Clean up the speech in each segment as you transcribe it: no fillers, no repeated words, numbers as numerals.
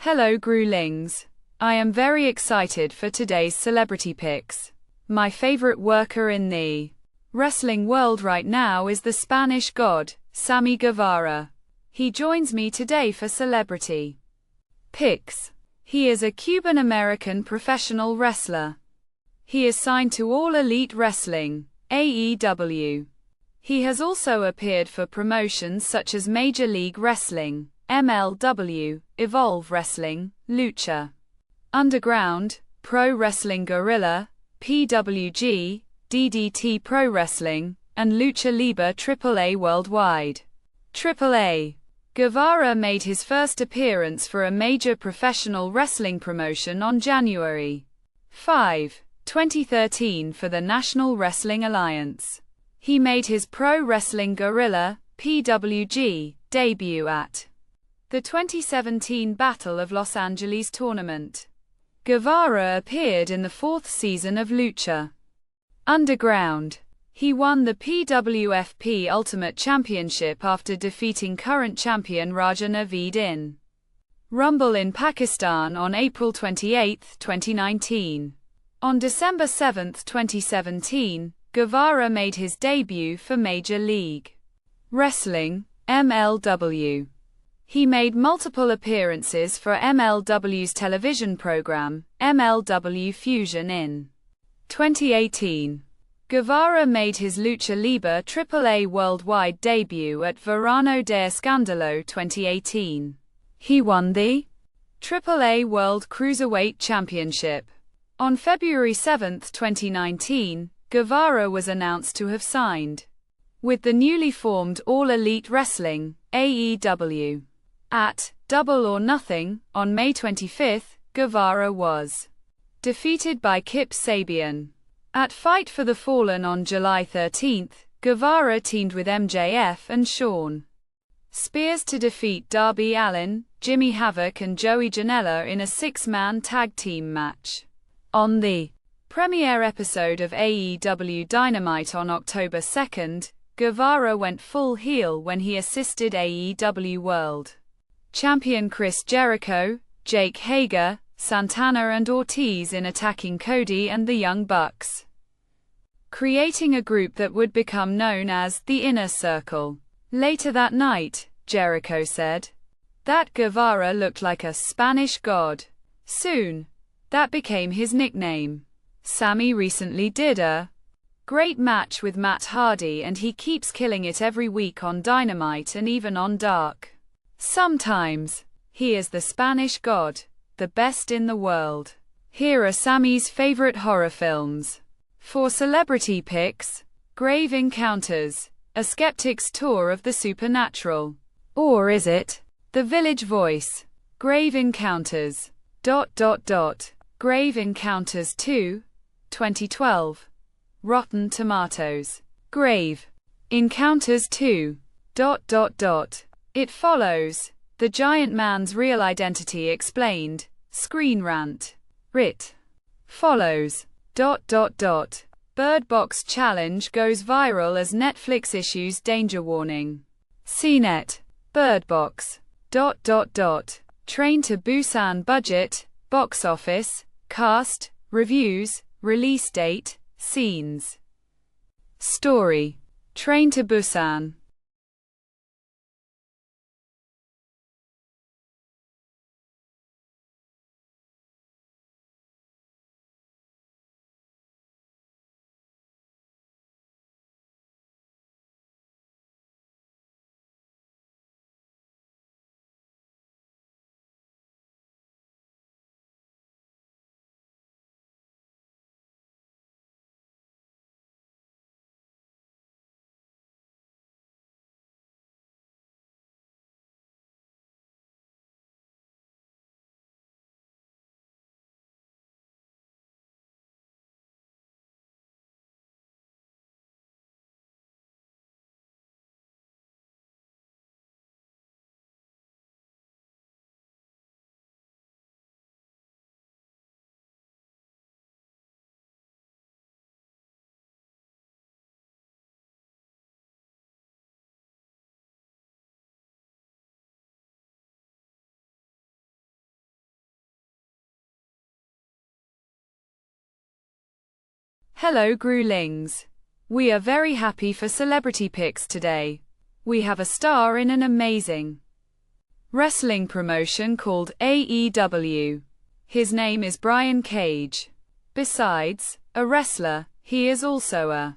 Hello Gruelings. I am very excited for today's celebrity picks. My favorite worker in the wrestling world right now is the Spanish god, Sammy Guevara. He joins me today for celebrity picks. He is a Cuban-American professional wrestler. He is signed to All Elite Wrestling, AEW. He has also appeared for promotions such as Major League Wrestling, MLW, Evolve Wrestling, Lucha Underground, Pro Wrestling Guerrilla, PWG, DDT Pro Wrestling, and Lucha Libre AAA Worldwide. AAA. Guevara made his first appearance for a major professional wrestling promotion on January 5, 2013 for the National Wrestling Alliance. He made his Pro Wrestling Guerrilla, PWG, debut at the 2017 Battle of Los Angeles tournament. Guevara appeared in the fourth season of Lucha Underground. He won the PWFP Ultimate Championship after defeating current champion Raja Naveed in Rumble in Pakistan on April 28, 2019. On December 7, 2017, Guevara made his debut for Major League Wrestling, MLW. He made multiple appearances for MLW's television program, MLW Fusion in 2018. Guevara made his Lucha Libre AAA Worldwide debut at Verano de Escándalo 2018. He won the AAA World Cruiserweight Championship. On February 7, 2019, Guevara was announced to have signed with the newly formed All Elite Wrestling, AEW. At Double or Nothing, on May 25, Guevara was defeated by Kip Sabian. At Fight for the Fallen on July 13, Guevara teamed with MJF and Shawn Spears to defeat Darby Allin, Jimmy Havoc and Joey Janela in a six-man tag team match. On the premiere episode of AEW Dynamite on October 2, Guevara went full heel when he assisted AEW World Champion Chris Jericho, Jake Hager, Santana and Ortiz in attacking Cody and the Young Bucks, creating a group that would become known as the Inner Circle. Later that night, Jericho said that Guevara looked like a Spanish god. Soon, that became his nickname. Sammy recently did a great match with Matt Hardy and he keeps killing it every week on Dynamite and even on Dark. Sometimes, he is the Spanish god, the best in the world. Here are Sammy's favorite horror films. For celebrity picks, Grave Encounters, A Skeptic's Tour of the Supernatural. Or is it The Village Voice? Grave Encounters. Grave Encounters 2, 2012. Rotten Tomatoes. Grave Encounters 2. It follows The Giant Man's Real Identity Explained. Screen Rant. It follows Bird Box Challenge goes viral as Netflix issues danger warning. CNET. Bird Box. Train to Busan budget, box office, cast, reviews, release date, scenes. Story. Train to Busan. Hello Grulings. We are very happy for celebrity picks today. We have a star in an amazing wrestling promotion called AEW. His name is Brian Cage. Besides a wrestler, he is also a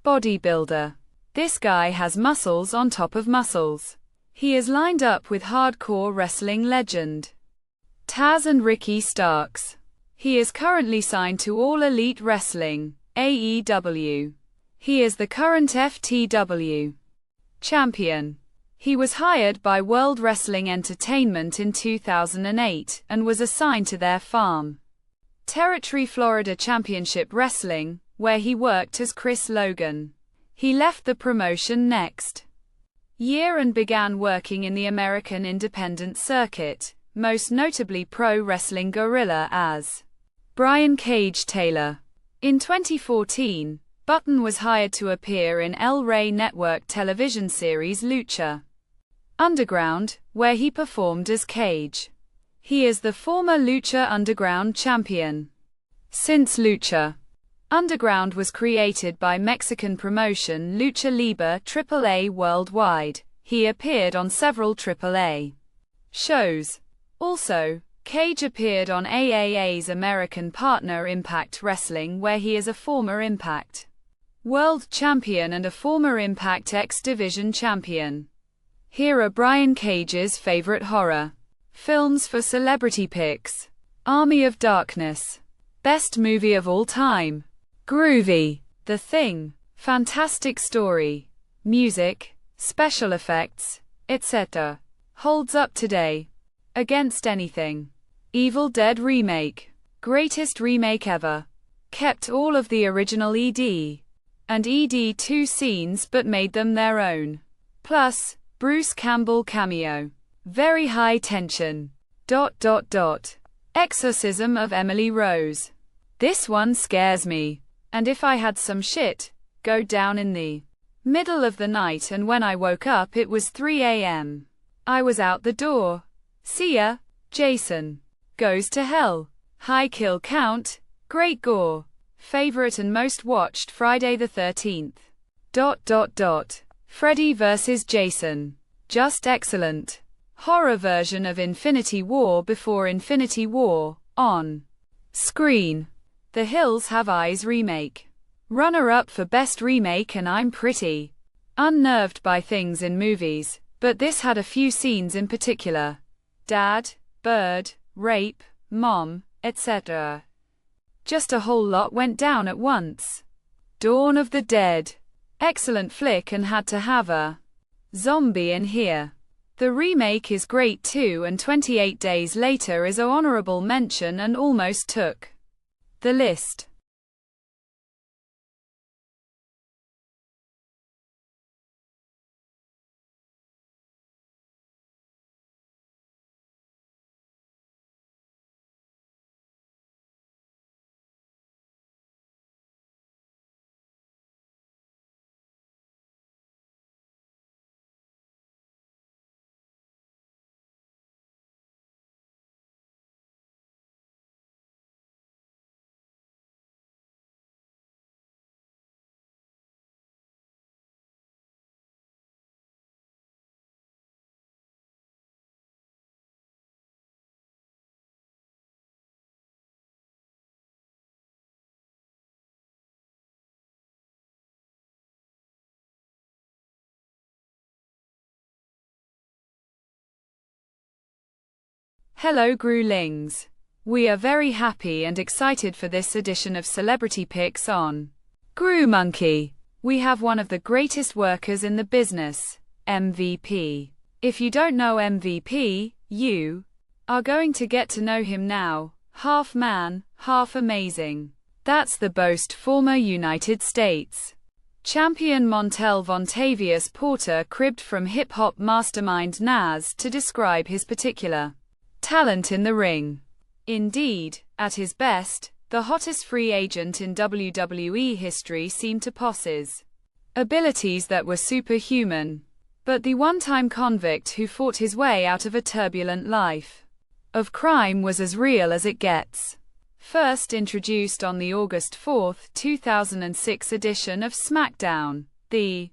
bodybuilder. This guy has muscles on top of muscles. He is lined up with hardcore wrestling legend Taz and Ricky Starks. He is currently signed to All Elite Wrestling, AEW. He is the current FTW champion. He was hired by World Wrestling Entertainment in 2008 and was assigned to their farm territory Florida Championship Wrestling, where he worked as Chris Logan. He left the promotion next year and began working in the American independent circuit, most notably Pro Wrestling Guerrilla as Brian Cage Taylor. In 2014, Button was hired to appear in El Rey Network television series Lucha Underground, where he performed as Cage. He is the former Lucha Underground champion. Since Lucha Underground was created by Mexican promotion Lucha Libre AAA worldwide, he appeared on several AAA shows. Also, Cage appeared on AAA's American partner Impact Wrestling, where he is a former Impact World Champion and a former Impact X Division Champion. Here are Brian Cage's favorite horror films for celebrity picks. Army of Darkness. Best movie of all time. Groovy. The Thing. Fantastic story. Music, special effects, etc. Holds up today. Against Anything. Evil Dead Remake. Greatest remake ever. Kept all of the original ED and ED2 scenes but made them their own. Plus, Bruce Campbell cameo. Very high tension. ... Exorcism of Emily Rose. This one scares me. And if I had some shit go down in the middle of the night and when I woke up it was 3 a.m. I was out the door. See ya. Jason Goes to Hell. High kill count. Great gore. Favorite and most watched Friday the 13th. ... Freddy vs. Jason. Just excellent. Horror version of Infinity War before Infinity War, on screen. The Hills Have Eyes remake. Runner-up for Best Remake, and I'm pretty unnerved by things in movies, but this had a few scenes in particular. Dad, bird, rape, mom, etc. Just a whole lot went down at once. Dawn of the Dead. Excellent flick and had to have a zombie in here. The remake is great too, and 28 Days Later is an honorable mention and almost took the list. Hello Grulings. We are very happy and excited for this edition of Celebrity Picks on Gruemonkey. We have one of the greatest workers in the business, MVP. If you don't know MVP, you are going to get to know him now. Half man, half amazing. That's the boast former United States champion Montel Vontavious Porter cribbed from hip-hop mastermind Nas to describe his particular talent in the ring. Indeed, at his best, the hottest free agent in WWE history seemed to possess abilities that were superhuman. But the one-time convict who fought his way out of a turbulent life of crime was as real as it gets. First introduced on the August 4, 2006 edition of SmackDown, the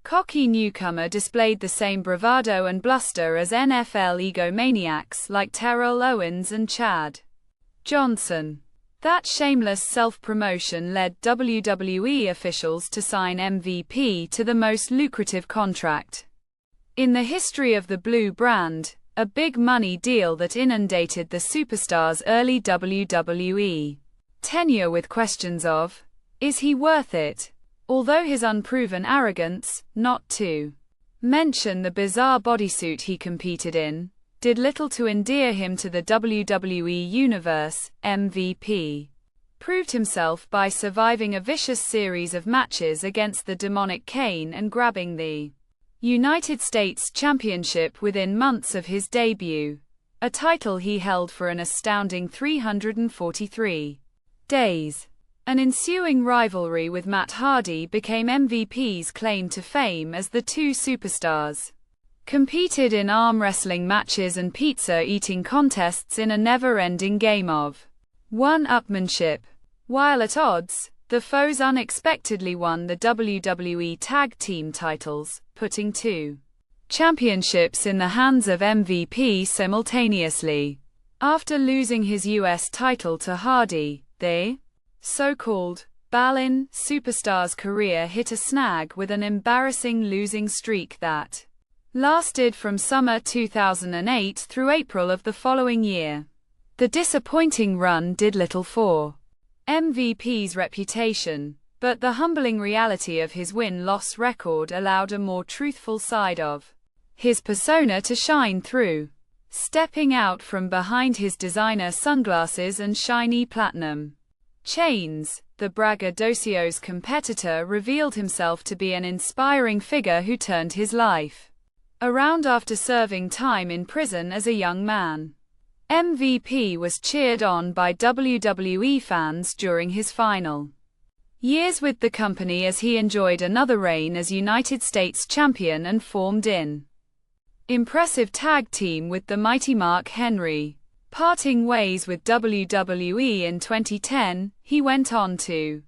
cocky newcomer displayed the same bravado and bluster as NFL egomaniacs like Terrell Owens and Chad Johnson. That shameless self-promotion led WWE officials to sign MVP to the most lucrative contract in the history of the Blue brand, a big money deal that inundated the superstar's early WWE tenure with questions of, is he worth it? Although his unproven arrogance, not to mention the bizarre bodysuit he competed in, did little to endear him to the WWE Universe, MVP proved himself by surviving a vicious series of matches against the demonic Kane and grabbing the United States Championship within months of his debut, a title he held for an astounding 343 days. An ensuing rivalry with Matt Hardy became MVP's claim to fame as the two superstars competed in arm wrestling matches and pizza-eating contests in a never-ending game of one-upmanship. While at odds, the foes unexpectedly won the WWE Tag Team titles, putting two championships in the hands of MVP simultaneously. After losing his US title to Hardy, the so-called Ballin superstar's career hit a snag with an embarrassing losing streak that lasted from summer 2008 through April of the following year. The disappointing run did little for MVP's reputation, but the humbling reality of his win-loss record allowed a more truthful side of his persona to shine through. Stepping out from behind his designer sunglasses and shiny platinum chains, the braggadocio's competitor revealed himself to be an inspiring figure who turned his life around after serving time in prison as a young man. MVP was cheered on by WWE fans during his final years with the company as he enjoyed another reign as United States champion and formed an impressive tag team with the mighty Mark Henry. Parting ways with WWE in 2010, he went on to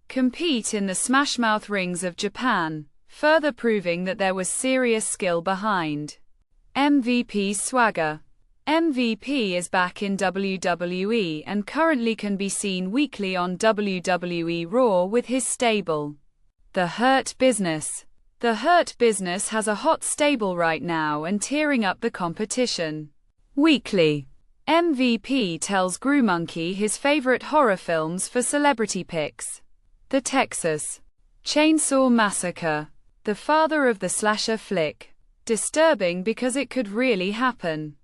compete in the Smashmouth rings of Japan, further proving that there was serious skill behind MVP's swagger. MVP is back in WWE and currently can be seen weekly on WWE Raw with his stable, The Hurt Business. The Hurt Business has a hot stable right now and tearing up the competition. Weekly, MVP tells Gruemonkey his favorite horror films for celebrity picks. The Texas Chainsaw Massacre, the father of the slasher flick. Disturbing because it could really happen.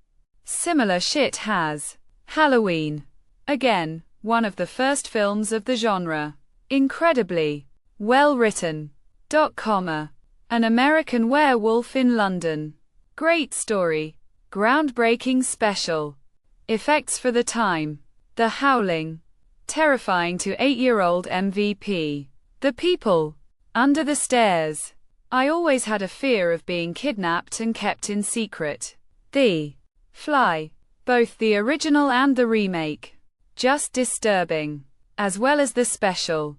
Similar shit has Halloween. Again, one of the first films of the genre. Incredibly well written. An American Werewolf in London. Great story. Groundbreaking special effects for the time. The Howling. Terrifying to 8-year-old MVP. The People. Under the Stairs. I always had a fear of being kidnapped and kept in secret. The Fly. Both the original and the remake. Just disturbing. As well as the special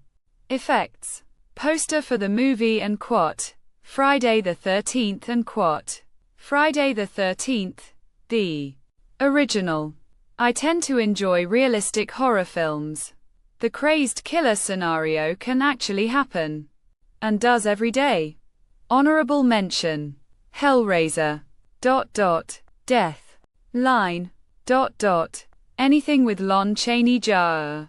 effects. Poster for the movie and quote. Friday the 13th and quote. Friday the 13th. The original. I tend to enjoy realistic horror films. The crazed killer scenario can actually happen. And does every day. Honorable mention. Hellraiser. Death. Line. Anything with Lon Chaney Jr.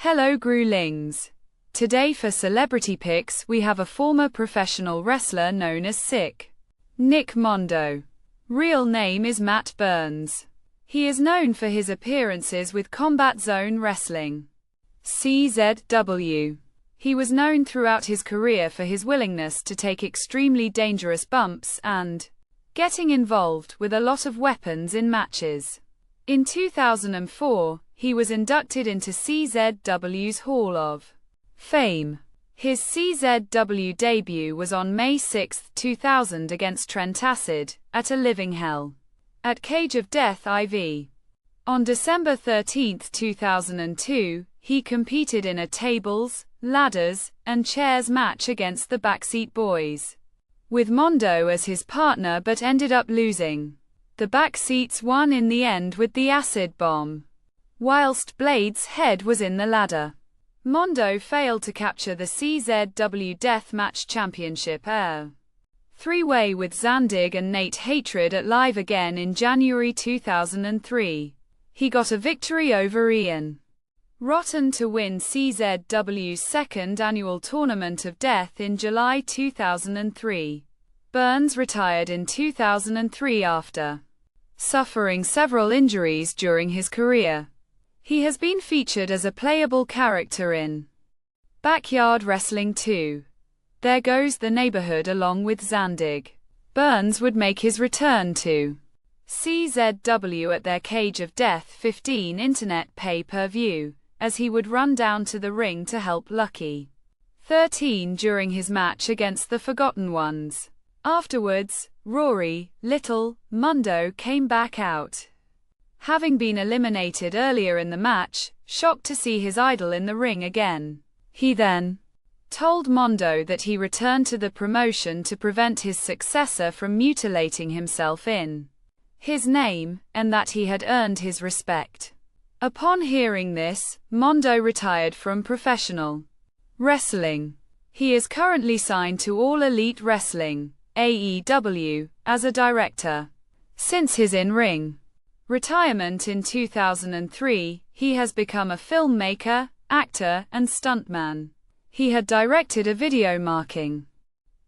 Hello Grulings. Today for Celebrity Picks we have a former professional wrestler known as Sick Nick Mondo. Real name is Matt Burns. He is known for his appearances with Combat Zone Wrestling, CZW. He was known throughout his career for his willingness to take extremely dangerous bumps and getting involved with a lot of weapons in matches. In 2004, he was inducted into CZW's Hall of Fame. His CZW debut was on May 6, 2000 against Trent Acid, at A Living Hell at Cage of Death IV. On December 13, 2002, he competed in a tables, ladders, and chairs match against the Backseat Boys, with Mondo as his partner but ended up losing. The Backseats won in the end with the acid bomb, whilst Blade's head was in the ladder. Mondo failed to capture the CZW Deathmatch Championship three-way with Zandig and Nate Hatred at Live Again in January 2003. He got a victory over Ian Rotten to win CZW's second annual Tournament of Death in July 2003. Burns retired in 2003 after suffering several injuries during his career. He has been featured as a playable character in Backyard Wrestling 2. There Goes the Neighborhood along with Zandig. Burns would make his return to CZW at their Cage of Death 15 internet pay-per-view, as he would run down to the ring to help Lucky 13 during his match against the Forgotten Ones. Afterwards, Rory, Little, Mondo came back out, having been eliminated earlier in the match, shocked to see his idol in the ring again. He then told Mondo that he returned to the promotion to prevent his successor from mutilating himself in his name, and that he had earned his respect. Upon hearing this, Mondo retired from professional wrestling. He is currently signed to All Elite Wrestling, AEW, as a director. Since his in-ring retirement in 2003, he has become a filmmaker, actor, and stuntman. He had directed a video marking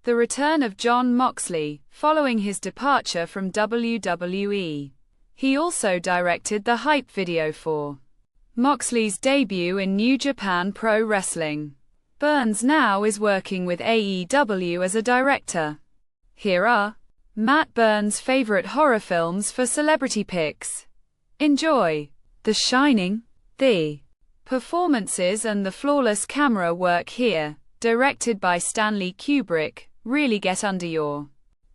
the return of Jon Moxley, following his departure from WWE. He also directed the hype video for Moxley's debut in New Japan Pro Wrestling. Burns now is working with AEW as a director. Here are Matt Burns' favorite horror films for Celebrity Picks. Enjoy The Shining. The performances and the flawless camera work here, directed by Stanley Kubrick, really get under your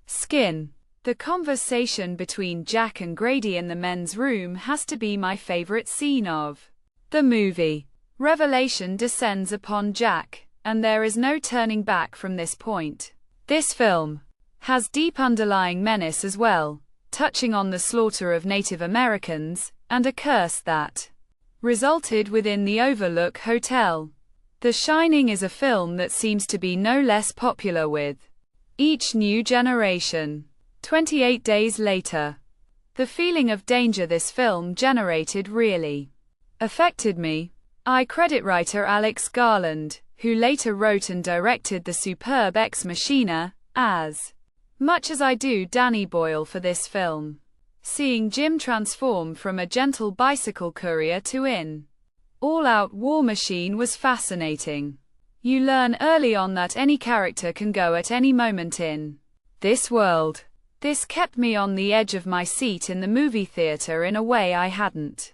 skin. The conversation between Jack and Grady in the men's room has to be my favorite scene of the movie. Revelation descends upon Jack, and there is no turning back from this point. This film has deep underlying menace as well, touching on the slaughter of Native Americans, and a curse that resulted within the Overlook Hotel. The Shining is a film that seems to be no less popular with each new generation. 28 days later, the feeling of danger this film generated really affected me. I credit writer Alex Garland, who later wrote and directed the superb Ex Machina, as much as I do Danny Boyle for this film. Seeing Jim transform from a gentle bicycle courier to an all-out war machine was fascinating. You learn early on that any character can go at any moment in this world. This kept me on the edge of my seat in the movie theater in a way I hadn't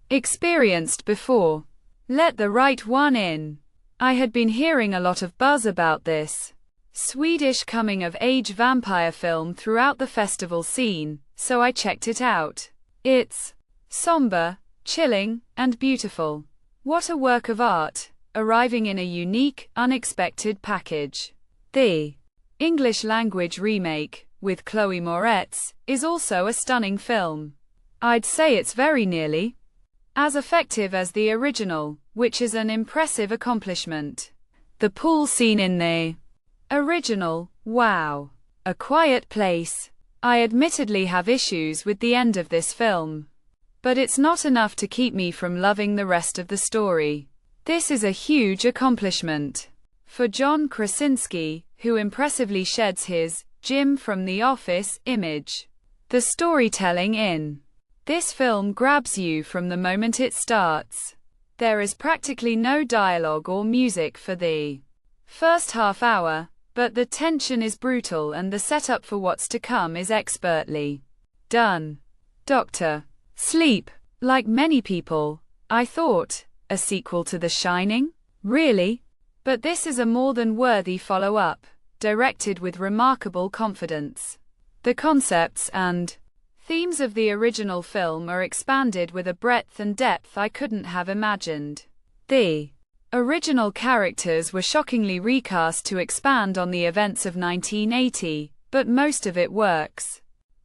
experienced before. Let the Right One In. I had been hearing a lot of buzz about this Swedish coming-of-age vampire film throughout the festival scene, so I checked it out. It's somber, chilling, and beautiful. What a work of art, arriving in a unique, unexpected package. The English-language remake, with Chloe Moretz, is also a stunning film. I'd say it's very nearly as effective as the original, which is an impressive accomplishment. The pool scene in the original, wow. A Quiet Place. I admittedly have issues with the end of this film, but it's not enough to keep me from loving the rest of the story. This is a huge accomplishment for John Krasinski, who impressively sheds his Jim from The Office image. The storytelling in this film grabs you from the moment it starts. There is practically no dialogue or music for the first half hour, but the tension is brutal and the setup for what's to come is expertly done. Dr. Sleep. Like many people, I thought, a sequel to The Shining? Really? But this is a more than worthy follow-up, directed with remarkable confidence. The concepts and themes of the original film are expanded with a breadth and depth I couldn't have imagined. The original characters were shockingly recast to expand on the events of 1980, but most of it works.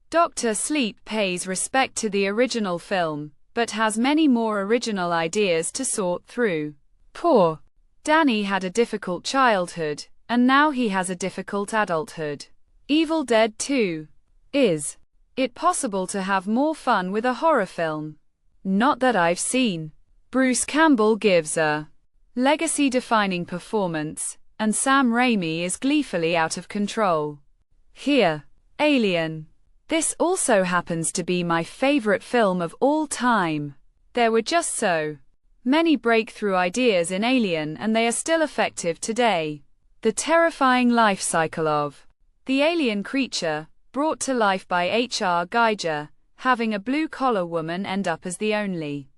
Dr. Sleep pays respect to the original film, but has many more original ideas to sort through. Poor Danny had a difficult childhood, and now he has a difficult adulthood. Evil Dead 2. Is it possible to have more fun with a horror film? Not that I've seen. Bruce Campbell gives a legacy-defining performance, and Sam Raimi is gleefully out of control. Here. Alien. This also happens to be my favorite film of all time. There were just so many breakthrough ideas in Alien and they are still effective today. The terrifying life cycle of the alien creature, brought to life by H.R. Geiger, having a blue-collar woman end up as the only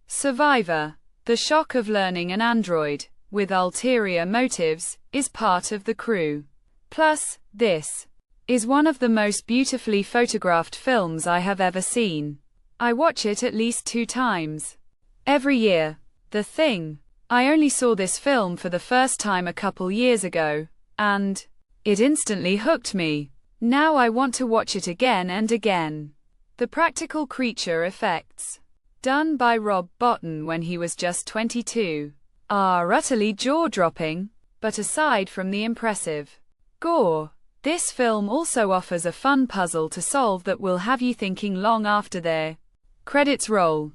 survivor. The shock of learning an android, with ulterior motives, is part of the crew. Plus, this is one of the most beautifully photographed films I have ever seen. I watch it at least 2 times every year. The Thing. I only saw this film for the first time a couple years ago, and it instantly hooked me. Now I want to watch it again and again. The practical creature effects, done by Rob Bottin when he was just 22, are utterly jaw-dropping, but aside from the impressive gore, this film also offers a fun puzzle to solve that will have you thinking long after their credits roll.